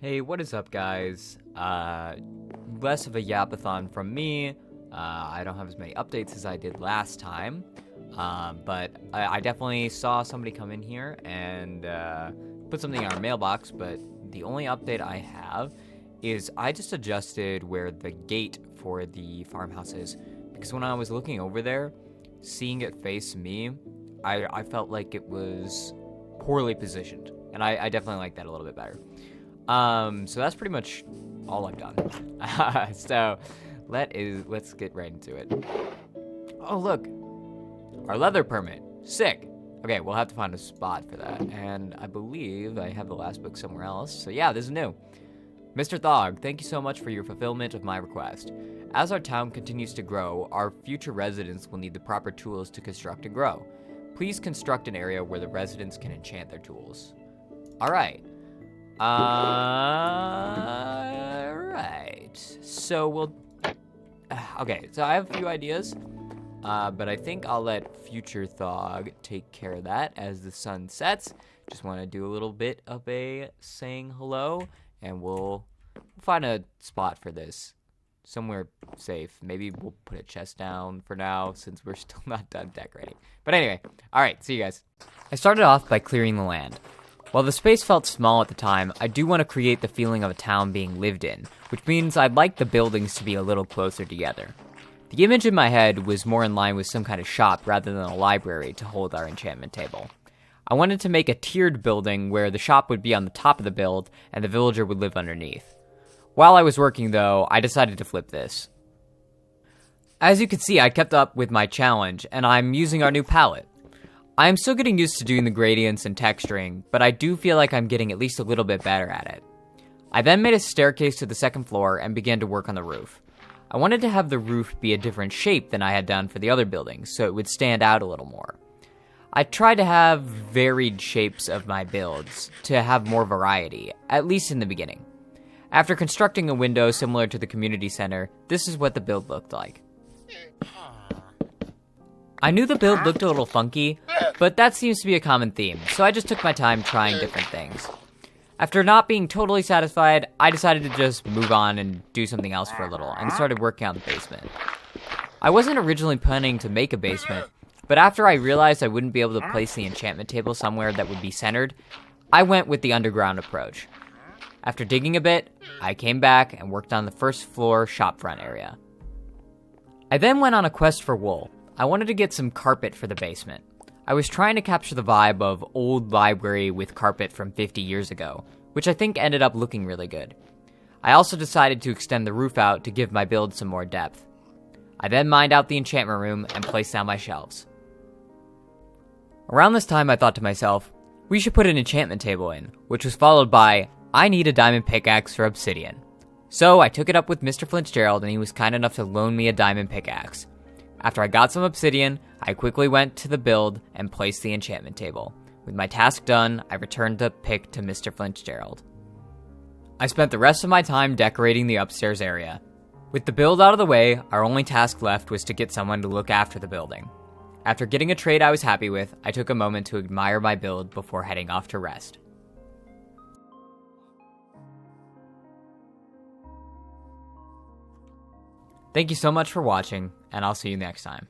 Hey, what is up, guys? Less of a yapathon from me. I don't have as many updates as I did last time, but I definitely saw somebody come in here and put something in our mailbox, but the only update I have is I just adjusted where the gate for the farmhouse is, because when I was looking over there, seeing it face me, I felt like it was poorly positioned, and I definitely like that a little bit better. So that's pretty much all I've done. So let's get right into it. Oh, look, our leather permit. Sick. Okay, we'll have to find a spot for that. And I believe I have the last book somewhere else. So yeah, this is new. Mr. Thog, thank you so much for your fulfillment of my request. As our town continues to grow, our future residents will need the proper tools to construct and grow. Please construct an area where the residents can enchant their tools. All right. Right. So we'll... Okay, so I have a few ideas, but I think I'll let Future Thog take care of that as the sun sets. Just want to do a little bit of a saying hello, and we'll find a spot for this. Somewhere safe. Maybe we'll put a chest down for now, since we're still not done decorating. But anyway, alright, see you guys. I started off by clearing the land. While the space felt small at the time, I do want to create the feeling of a town being lived in, which means I'd like the buildings to be a little closer together. The image in my head was more in line with some kind of shop rather than a library to hold our enchantment table. I wanted to make a tiered building where the shop would be on the top of the build and the villager would live underneath. While I was working though, I decided to flip this. As you can see, I kept up with my challenge and I'm using our new palette. I am still getting used to doing the gradients and texturing, but I do feel like I'm getting at least a little bit better at it. I then made a staircase to the second floor and began to work on the roof. I wanted to have the roof be a different shape than I had done for the other buildings, so it would stand out a little more. I tried to have varied shapes of my builds to have more variety, at least in the beginning. After constructing a window similar to the community center, this is what the build looked like. I knew the build looked a little funky, but that seems to be a common theme, so I just took my time trying different things. After not being totally satisfied, I decided to just move on and do something else for a little, and started working on the basement. I wasn't originally planning to make a basement, but after I realized I wouldn't be able to place the enchantment table somewhere that would be centered, I went with the underground approach. After digging a bit, I came back and worked on the first floor shopfront area. I then went on a quest for wool. I wanted to get some carpet for the basement. I was trying to capture the vibe of old library with carpet from 50 years ago, which I think ended up looking really good. I also decided to extend the roof out to give my build some more depth. I then mined out the enchantment room and placed down my shelves. Around this time I thought to myself, we should put an enchantment table in, which was followed by, I need a diamond pickaxe for obsidian. So I took it up with Mr. Fitzgerald and he was kind enough to loan me a diamond pickaxe. After I got some obsidian, I quickly went to the build and placed the enchantment table. With my task done, I returned the pick to Mr. Fitzgerald. I spent the rest of my time decorating the upstairs area. With the build out of the way, our only task left was to get someone to look after the building. After getting a trade I was happy with, I took a moment to admire my build before heading off to rest. Thank you so much for watching, and I'll see you next time.